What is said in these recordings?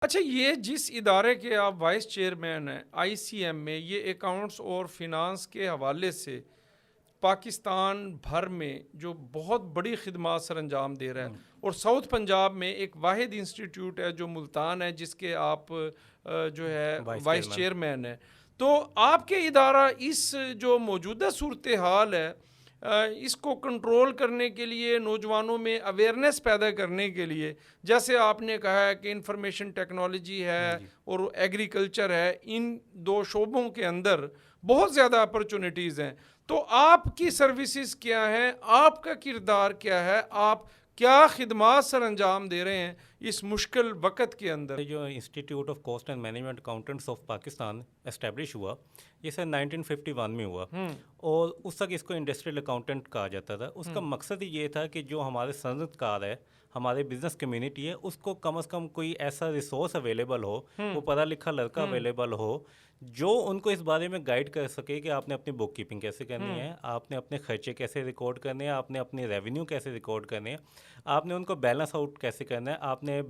अच्छा, ये जिस इदारे के आप वाइस चेयरमैन हैं आईसीएम में, ये अकाउंट्स और फिनांस के हवाले से पाकिस्तान भर में जो बहुत बड़ी खिदमत सर अंजाम दे रहा है, और साउथ पंजाब में एक वाहिद इंस्टीट्यूट है जो मुल्तान है, जिसके आप जो है वाइस वाइस चेयरमैन। चेयरमैन है। तो आपके इदारा इस जो मौजूदा सूरत हाल है, इसको कंट्रोल करने के लिए, नौजवानों में अवेयरनेस पैदा करने के लिए, जैसे आपने कहा है कि इंफॉर्मेशन टेक्नोलॉजी है जी। और एग्रीकल्चर है, इन दो शोबों के अंदर बहुत ज़्यादा अपॉर्चुनिटीज़ हैं। तो आपकी सर्विसेज क्या हैं, आपका किरदार क्या है, आप क्या खिदमत सर अंजाम दे रहे हैं इस मुश्किल वक़्त के अंदर? ये जो institute of cost and management accountants of Pakistan establish हुआ, ये सर 1951 में हुआ। और उस तक इसको इंडस्ट्रियल अकाउंटेंट कहा जाता था। उसका मकसद ही ये था कि जो हमारे सनअतकार है, हमारे बिजनेस कम्युनिटी है, उसको कम से कम कोई ऐसा रिसोर्स अवेलेबल हो, वो पढ़ा लिखा लड़का अवेलेबल हो जो उनको इस बारे में गाइड कर सके कि आपने अपनी बुक कीपिंग कैसे करनी है, आपने अपने खर्चे कैसे रिकॉर्ड करने हैं, आपने अपनी रेवेन्यू कैसे रिकॉर्ड करने हैं, आपने उनको बैलेंस आउट कैसे करना है, आपने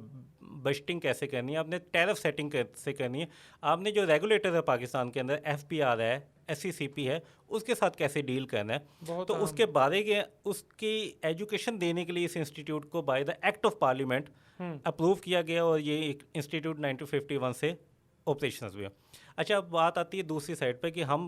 बजटिंग कैसे करनी है, आपने टैरिफ सेटिंग कैसे करनी है, आपने जो रेगुलेटर है पाकिस्तान के अंदर, एफपीआर है, एससीसीपी है, उसके साथ कैसे डील करना है। बहुत तो अहम। उसके बारे के उसकी एजुकेशन देने के लिए इस इंस्टीट्यूट को by the act of parliament approve किया गया और ये इंस्टीट्यूट 1951 से ऑपरेशंस हुए। अच्छा, अब बात आती है दूसरी साइड पे कि हम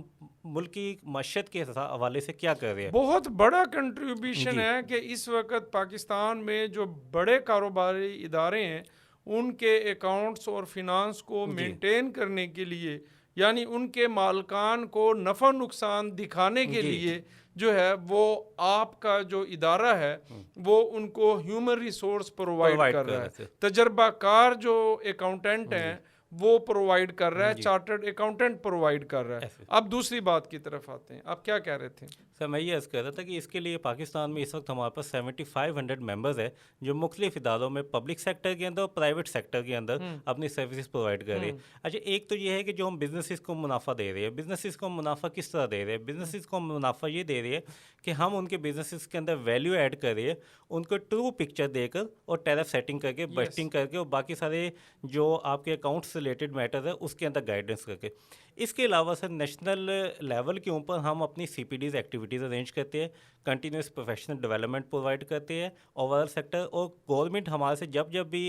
मुल्क की मशत के हवाले से क्या कर रहे हैं। बहुत बड़ा कंट्रीब्यूशन जी है कि इस वक्त पाकिस्तान में जो बड़े कारोबारी इदारे हैं, उनके अकाउंट्स और फिनांस को जी मेंटेन करने के लिए, यानी उनके मालकान को नफ़ा नुकसान दिखाने के जी जी लिए जो है वो आपका जो इदारा है वो उनको ह्यूमन रिसोर्स प्रोवाइड प्रोवाइड कर कर रहा रहे है। थे। तजर्बाकार जो अकाउंटेंट जी हैं वो प्रोवाइड कर रहा है, जी चार्टर्ड अकाउंटेंट प्रोवाइड कर रहा है। ऐसे अब दूसरी बात की तरफ आते हैं, आप क्या कह रहे थे? सर, मैं ये अर्ज़ कर रहा था कि इसके लिए पाकिस्तान में इस वक्त हमारे पास 7500 मेंबर्स है जो मुख्तलिफ इदारों में पब्लिक सेक्टर के अंदर और प्राइवेट सेक्टर के अंदर अपनी सर्विसेज प्रोवाइड कर रही है। अच्छा, एक तो ये है कि जो हम बिजनेसिस को मुनाफा दे रहे हैं, बिजनेसिस को मुनाफा किस तरह दे रहे हैं, बिजनेसिस को मुनाफा ये दे रही है कि हम उनके बिजनेसिस के अंदर वैल्यू ऐड कर रहे हैं, उनको ट्रू पिक्चर देकर और टैरिफ सेटिंग करके, बजटिंग करके और बाकी सारे जो आपके अकाउंट से रिलेटेड मैटर है उसके अंदर गाइडेंस करके। इसके अलावा सर, नेशनल लेवल के ऊपर हम अपनी सीपीडीज एक्टिविटीज़ अरेंज करते हैं, कंटिन्यूस प्रोफेशनल डेवलपमेंट प्रोवाइड करते हैं ओवरऑल सेक्टर, और गवर्नमेंट हमारे से जब जब भी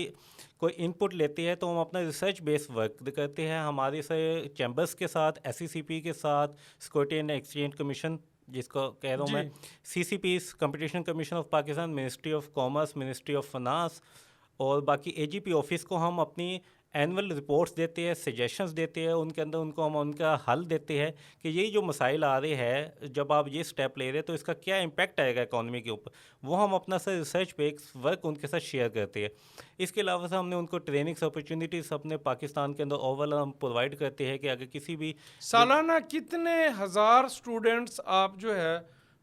कोई इनपुट लेती है तो हम अपना रिसर्च बेस्ड वर्क करते हैं हमारे से चैम्बर्स के साथ, एससीसीपी के साथ, सिक्योरिटी एंड एक्सचेंज कमीशन जिसको कह रहा हूँ जी। मैं, CCP competition commission of Pakistan, ministry of commerce, ministry of finance और बाकी एजीपी ऑफिस को हम अपनी एनुअल रिपोर्ट्स देते हैं, सजेशंस देते हैं, उनके अंदर उनको हम उनका हल देते हैं कि यही जो मसाइल आ रहे हैं, जब आप ये स्टेप ले रहे हैं तो इसका क्या इम्पैक्ट आएगा इकॉनमी के ऊपर, वो हम अपना सर रिसर्च बेस्ड वर्क उनके साथ शेयर करते हैं। इसके अलावा से हमने उनको ट्रेनिंग्स अपॉर्चुनिटीज़ अपने पाकिस्तान के अंदर ओवरऑल हम प्रोवाइड करते हैं कि अगर किसी भी सालाना कितने हज़ार स्टूडेंट्स आप जो है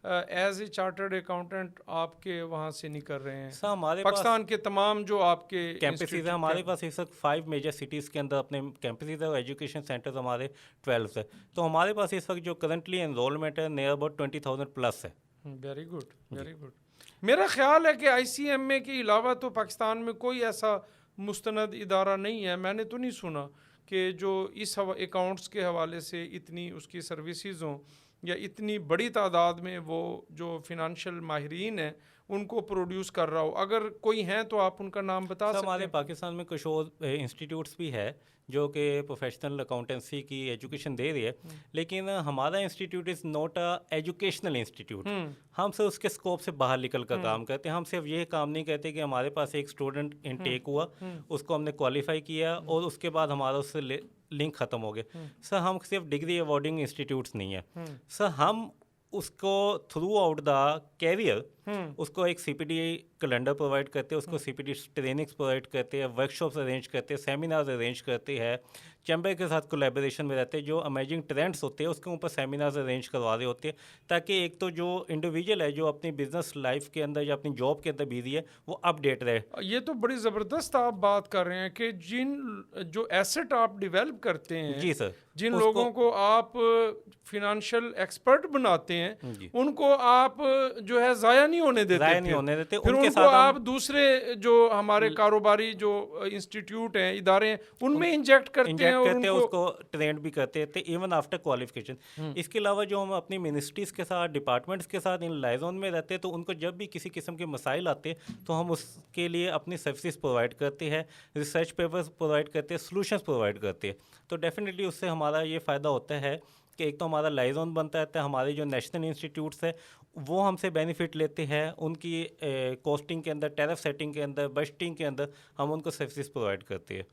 एज ए चार्टर्ड अकाउंटेंट आपके वहाँ से निकल रहे हैं, सर हमारे पास पाकिस्तान के तमाम जो आपके कैंपसेज है, इंस्टीट्यूट हमारे पास इस वक्त 5 मेजर सिटीज़ के अंदर अपने कैंपसेज है और एजुकेशन सेंटर्स हमारे 12 है। तो हमारे पास इस वक्त जो करंटली एनरोलमेंट है नियर अबाउट 20,000 प्लस है। Very good, very good. मेरा ख्याल है कि आईसीएमए के अलावा तो पाकिस्तान में कोई ऐसा मुस्तनद इदारा नहीं है, मैंने तो नहीं सुना कि जो इस अकाउंट्स के हवाले से इतनी उसकी सर्विसेज हों या इतनी बड़ी तादाद में वो जो फिनंशियल माहिरीन हैं उनको प्रोड्यूस कर रहा हो। अगर कोई हैं तो आप उनका नाम बता सर, सकते हमारे हैं? पाकिस्तान में कुछ और इंस्टीट्यूट्स भी है जो कि प्रोफेशनल अकाउंटेंसी की एजुकेशन दे रही है, लेकिन हमारा institute is not a educational institute. हम सिर्फ उसके स्कोप से बाहर निकल कर काम करते हैं। हम सिर्फ ये काम नहीं करते कि हमारे पास एक स्टूडेंट इनटेक हुआ, उसको हमने क्वालिफाई किया और उसके बाद हमारा उससे लिंक ख़त्म हो गया। सर, हम सिर्फ डिग्री अवॉर्डिंग इंस्टीट्यूट्स नहीं है सर, हम उसको थ्रू आउट द कैरियर उसको एक सीपीडी कैलेंडर प्रोवाइड करते हैं, उसको सीपीडी ट्रेनिंग्स प्रोवाइड करते हैं, वर्कशॉप्स अरेंज करते हैं, सेमिनार्स अरेंज करते हैं, चैम्बर के साथ कोलैबोरेशन में रहते हैं, जो अमेजिंग ट्रेंड्स होते हैं उसके ऊपर सेमिनार्स अरेंज करवा रहे होते हैं, ताकि एक तो जो इंडिविजुअल है जो अपनी बिजनेस लाइफ के अंदर या अपनी जॉब के अंदर बिजी है वो अपडेट रहे। ये तो बड़ी ज़बरदस्त आप बात कर रहे हैं कि जिन जो एसेट आप डेवलप करते हैं, जी सर, जिन उसको लोगों को आप फिनंशियल एक्सपर्ट बनाते हैं, जी उनको आप जो है ज़ाया नहीं होने देते ज़ाया नहीं फिर। होने देते, फिर उनके उनको साथ आप दूसरे जो हमारे कारोबारी जो इंस्टीट्यूट हैं, इदारे हैं, उनमें इंजेक्ट करते हैं इंजेक्ट और करते हैं, उनको उसको ट्रेंड भी करते थे इवन आफ्टर क्वालिफिकेशन। इसके अलावा जो हम अपनी मिनिस्ट्रीज़ के साथ, डिपार्टमेंट्स के साथ इन लाइजोन में रहते हैं, तो उनको जब भी किसी किस्म के मसाइल आते हैं तो हम उसके लिए अपनी सर्विसेज प्रोवाइड करते हैं, रिसर्च पेपर्स प्रोवाइड करते हैं, सॉल्यूशंस प्रोवाइड करते हैं। तो डेफिनेटली उससे हमारा ये फ़ायदा होता है कि एक तो हमारा लाइजोन बनता रहता है, हमारे जो नेशनल इंस्टीट्यूट्स है वो हमसे बेनिफिट लेते हैं, उनकी कॉस्टिंग के अंदर, टैरिफ सेटिंग के अंदर, बजटिंग के अंदर हम उनको सर्विसेज प्रोवाइड करते हैं।